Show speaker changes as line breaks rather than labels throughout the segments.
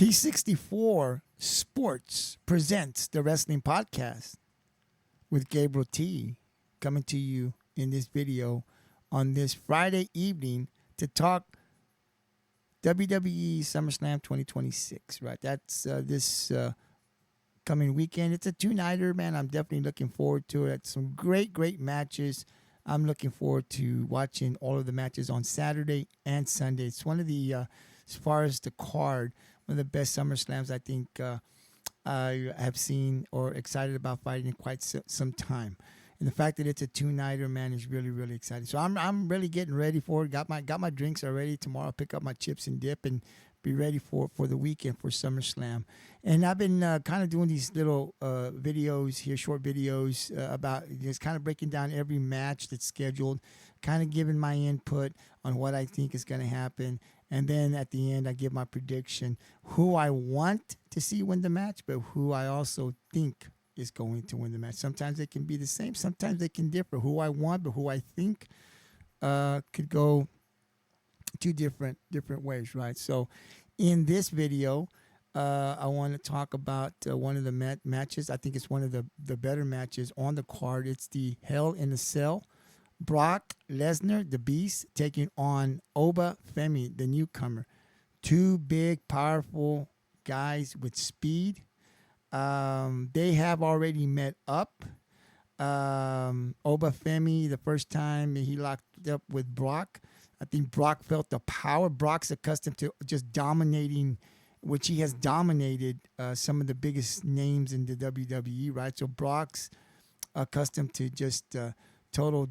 T64 Sports presents the Wrestling Podcast with Gabriel T, coming to you in this video on this Friday evening to talk WWE SummerSlam 2026, right? That's this coming weekend. It's a two-nighter, man. I'm definitely looking forward to it. Some great matches. I'm looking forward to watching all of the matches on Saturday and Sunday. It's one of the, as far as the card, one of the best SummerSlams I think I have seen or excited about fighting in quite some time. And the fact that it's a two-nighter, man, is really exciting. So I'm really getting ready for it. Got my drinks already. Tomorrow I'll pick up my chips and dip and be ready for the weekend for SummerSlam. And I've been kind of doing these little videos here, short videos about just kind of breaking down every match that's scheduled, kind of giving my input on what I think is going to happen. And then at the end, I give my prediction, who I want to see win the match, but who I also think is going to win the match. Sometimes they can be the same. Sometimes they can differ. Who I want, but who I think could go two different ways, right? So in this video, I want to talk about one of the matches. I think it's one of the better matches on the card. It's the Hell in a Cell. Brock Lesnar, the Beast, taking on Oba Femi, the newcomer. Two big, powerful guys with speed. They have already met up. Oba Femi, the first time he locked up with Brock, I think Brock felt the power. Brock's accustomed to just dominating, which he has dominated some of the biggest names in the WWE, right? So Brock's accustomed to just total,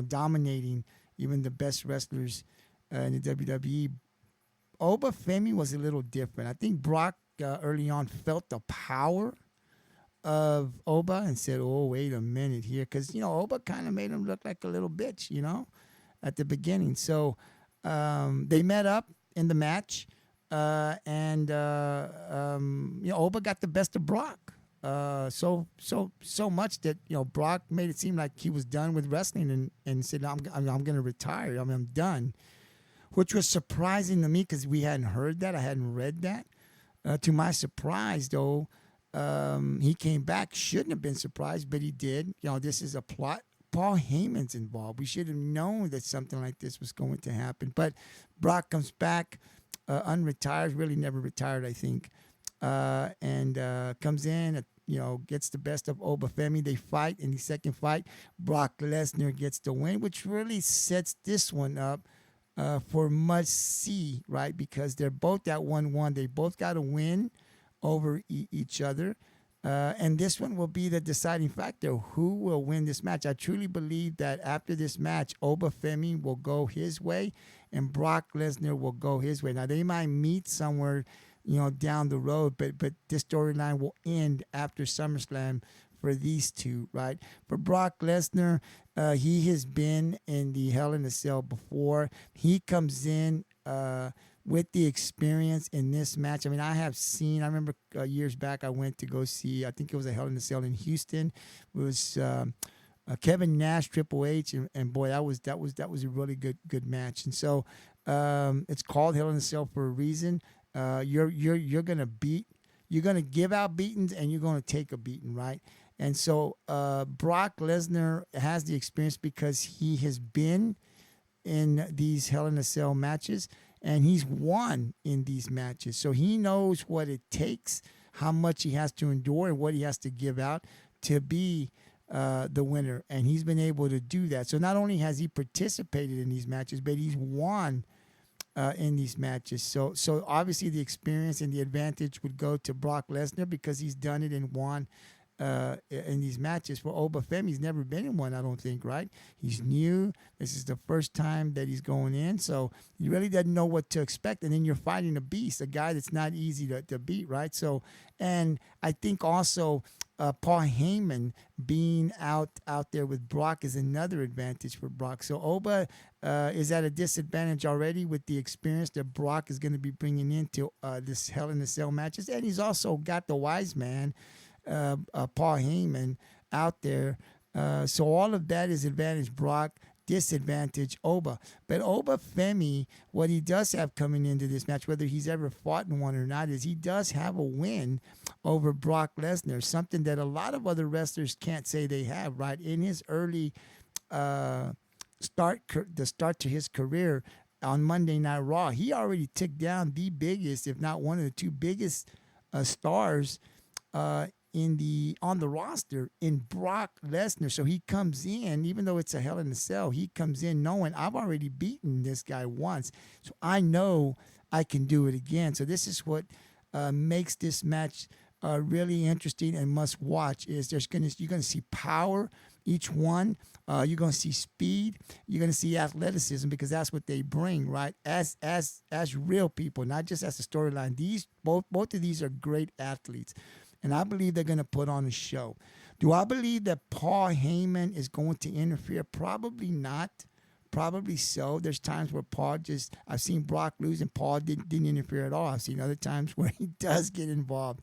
dominating even the best wrestlers in the WWE. Oba Femi was a little different. I think Brock early on felt the power of Oba and said, oh, wait a minute here. Because, Oba kind of made him look like a little bitch, at the beginning. So they met up in the match, and Oba got the best of Brock. So much that Brock made it seem like he was done with wrestling and said, I'm going to retire. I'm done, which was surprising to me because we hadn't heard that. I hadn't read that. To my surprise, though, he came back. Shouldn't have been surprised, but he did. This is a plot. Paul Heyman's involved. We should have known that something like this was going to happen. But Brock comes back, unretired, really never retired, I think, and comes in, gets the best of Oba Femi. They fight. In the second fight, Brock Lesnar gets the win, which really sets this one up for must-see, right? Because they're both at 1-1. They both got to win over each other. And this one will be the deciding factor. Who will win this match? I truly believe that after this match, Oba Femi will go his way and Brock Lesnar will go his way. Now, they might meet somewhere, down the road, but this storyline will end after SummerSlam for these two, right? For Brock Lesnar, he has been in the Hell in a Cell before. He comes in with the experience in this match. I mean, I remember years back I went to go see, I think it was a Hell in a Cell in Houston. It was Kevin Nash, Triple H, and boy, that was a really good match. And so it's called Hell in a Cell for a reason. You're gonna give out beatings and you're gonna take a beating, right? And so Brock Lesnar has the experience because he has been in these Hell in a Cell matches and he's won in these matches. So he knows what it takes, how much he has to endure, and what he has to give out to be the winner. And he's been able to do that. So not only has he participated in these matches, but he's won in these matches. So obviously the experience and the advantage would go to Brock Lesnar because he's done it and won in these matches. For Oba Femi, he's never been in one, I don't think, right? He's new. This is the first time that he's going in, so he really doesn't know what to expect. And then you're fighting a beast, a guy that's not easy to beat, right? So, and I think also Paul Heyman being out there with Brock is another advantage for Brock. So Oba is at a disadvantage already with the experience that Brock is going to be bringing into this Hell in a Cell matches. And he's also got the wise man, Paul Heyman, out there. So all of that is advantage Brock. disadvantage Oba. But Oba Femi, what he does have coming into this match, whether he's ever fought in one or not, is he does have a win over Brock Lesnar, something that a lot of other wrestlers can't say they have, right? In his early uh, the start to his career on Monday Night Raw, he already took down the biggest, if not one of the two biggest stars in the on the roster in Brock Lesnar. So he comes in, even though it's a Hell in a Cell, he comes in knowing I've already beaten this guy once, so I know I can do it again. So this is what makes this match really interesting and must watch. Is you're gonna see power each one. You're gonna see speed. You're gonna see athleticism because that's what they bring, right? As real people, not just as a storyline. These both of these are great athletes. And I believe they're going to put on a show. Do I believe that Paul Heyman is going to interfere? Probably not. Probably so. There's times where I've seen Brock lose and Paul didn't interfere at all. I've seen other times where he does get involved.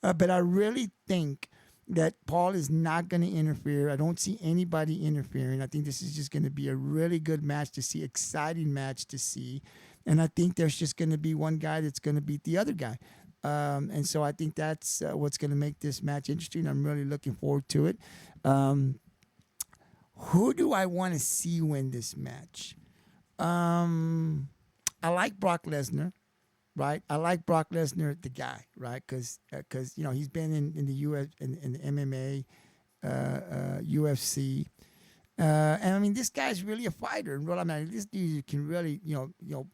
But I really think that Paul is not going to interfere. I don't see anybody interfering. I think this is just going to be a really good match to see, exciting match to see. And I think there's just going to be one guy that's going to beat the other guy. And so I think that's what's going to make this match interesting. I'm really looking forward to it. Who do I want to see win this match? I like Brock Lesnar, right? I like Brock Lesnar, the guy, right? Because he's been in the US in the MMA, UFC. And I mean, this guy's really a fighter. Well, I mean, this dude can really,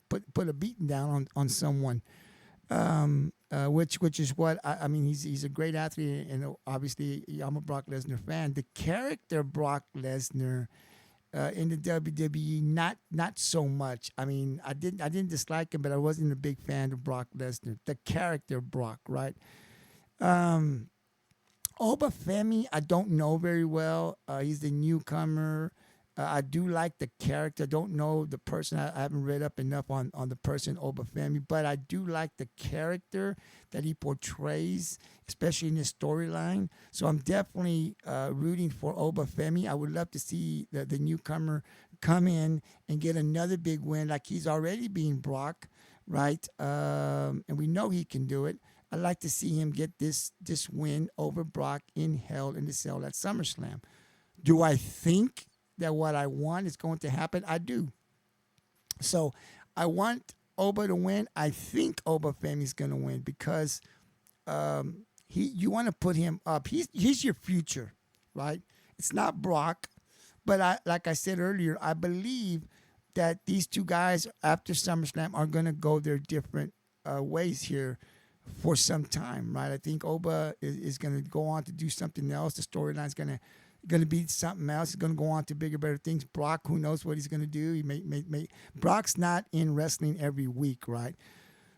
put a beating down on someone. Which is what I mean. He's a great athlete, and obviously I'm a Brock Lesnar fan. The character Brock Lesnar in the WWE, not so much. I mean, I didn't dislike him, but I wasn't a big fan of Brock Lesnar. The character Brock, right? Oba Femi, I don't know very well. He's the newcomer. I do like the character. I don't know the person. I haven't read up enough on the person Oba Femi, but I do like the character that he portrays, especially in his storyline. So I'm definitely rooting for Oba Femi. I would love to see the newcomer come in and get another big win, like he's already being Brock, right? And we know he can do it. I'd like to see him get this win over Brock in Hell in the Cell at SummerSlam. Do I think that what I want is going to happen? I do. So I want Oba to win. I think Oba Femi's going to win because you want to put him up. He's your future, right? It's not Brock, but like I said earlier, I believe that these two guys after SummerSlam are going to go their different ways here for some time, right? I think Oba is going to go on to do something else. The storyline's going to be something else. He's going to go on to bigger, better things. Brock, who knows what he's going to do? He may. Brock's not in wrestling every week, right?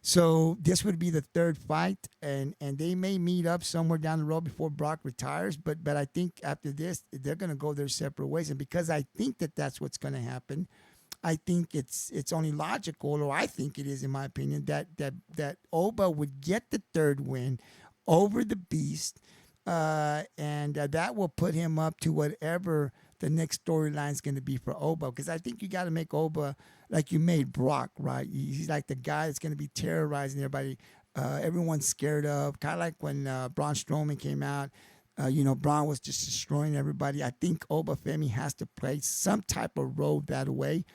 So this would be the third fight, and they may meet up somewhere down the road before Brock retires. But I think after this, they're going to go their separate ways. And because I think that that's what's going to happen, I think it's only logical, or I think it is, in my opinion, that Oba would get the third win over the Beast. And that will put him up to whatever the next storyline is going to be for Oba. Because I think you got to make Oba like you made Brock, right? He's like the guy that's going to be terrorizing everybody. Everyone's scared of. Kind of like when Braun Strowman came out. Braun was just destroying everybody. I think Oba Femi has to play some type of role that way.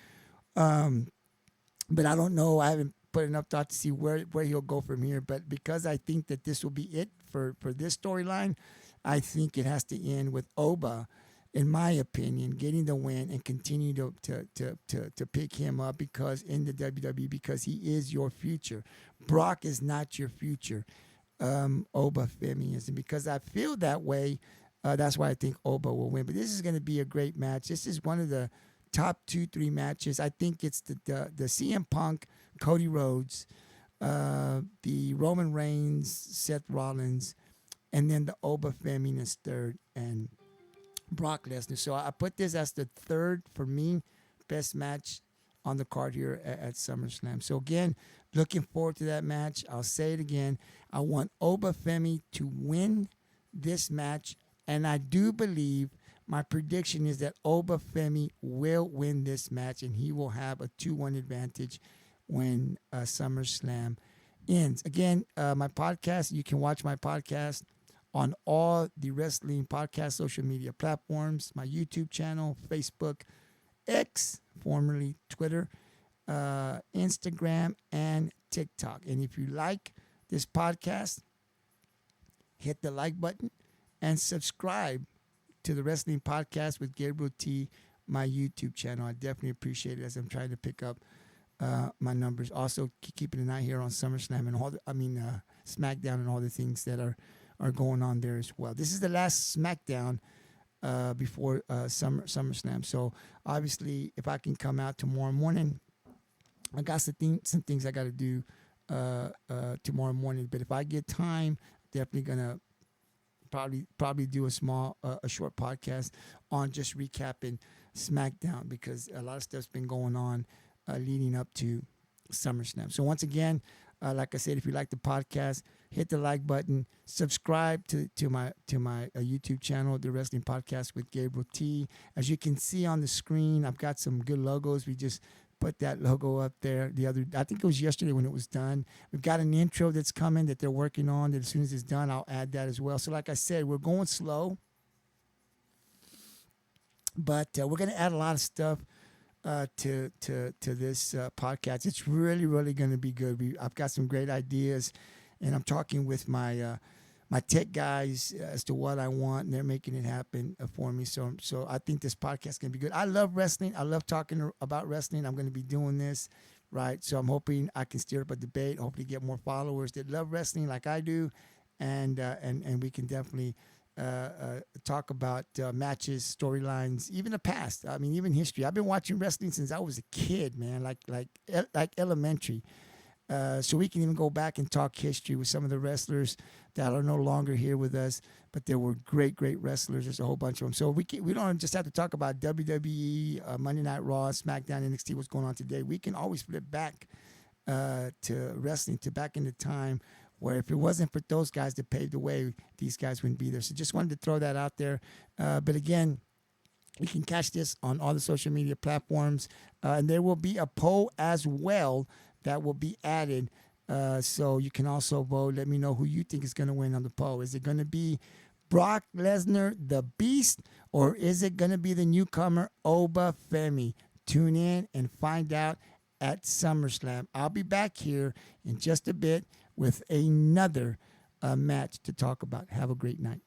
But I don't know. I haven't put enough thought to see where he'll go from here. But because I think that this will be it for this storyline, I think it has to end with Oba, in my opinion, getting the win and continue to pick him up because in the WWE, because he is your future. Brock is not your future. Oba Femi is. And because I feel that way, that's why I think Oba will win. But this is going to be a great match. This is one of the top 2-3 matches. I think it's the CM Punk, Cody Rhodes, the Roman Reigns, Seth Rollins, and then the Oba Femi is third, and Brock Lesnar. So I put this as the third, for me, best match on the card here at SummerSlam. So again, looking forward to that match. I'll say it again. I want Oba Femi to win this match, and I do believe My prediction is that Oba Femi will win this match, and he will have a 2-1 advantage when SummerSlam ends. Again, my podcast, you can watch my podcast on all the wrestling podcast social media platforms, my YouTube channel, Facebook, X, formerly Twitter, Instagram, and TikTok. And if you like this podcast, hit the like button and subscribe to the Wrestling Podcast with Gabriel T, my YouTube channel. I definitely appreciate it as I'm trying to pick up my numbers. Also, keeping an eye here on SummerSlam and SmackDown and all the things that are going on there as well. This is the last SmackDown before SummerSlam. So obviously, if I can come out tomorrow morning, I got some things I got to do tomorrow morning. But if I get time, definitely gonna probably do a short podcast on just recapping SmackDown, because a lot of stuff's been going on leading up to SummerSlam. So once again, like I said, if you like the podcast, hit the like button, subscribe to my YouTube channel, The Wrestling Podcast with Gabriel T. As you can see on the screen, I've got some good logos. We just put that logo up there I think it was yesterday when it was done. We've got an intro that's coming that they're working on, that as soon as it's done, I'll add that as well. So like I said, we're going slow, but we're going to add a lot of stuff to this podcast. It's really, really going to be good. I've got some great ideas, and I'm talking with my tech guys as to what I want, and they're making it happen for me. So I think this podcast is going to be good. I love wrestling. I love talking about wrestling. I'm going to be doing this, right? So I'm hoping I can stir up a debate, hopefully get more followers that love wrestling like I do, and we can definitely talk about matches, storylines, even the past. I mean, even history. I've been watching wrestling since I was a kid, man, like elementary. So we can even go back and talk history with some of the wrestlers that are no longer here with us, but there were great wrestlers. There's a whole bunch of them. So we don't just have to talk about WWE, Monday Night Raw, SmackDown, NXT, what's going on today. We can always flip back to wrestling, to back in the time where if it wasn't for those guys that paved the way, these guys wouldn't be there. So just wanted to throw that out there. But again, you can catch this on all the social media platforms. And there will be a poll as well that will be added. So you can also vote. Let me know who you think is going to win on the poll. Is it going to be Brock Lesnar, the Beast, or is it going to be the newcomer, Oba Femi? Tune in and find out at SummerSlam. I'll be back here in just a bit with another match to talk about. Have a great night.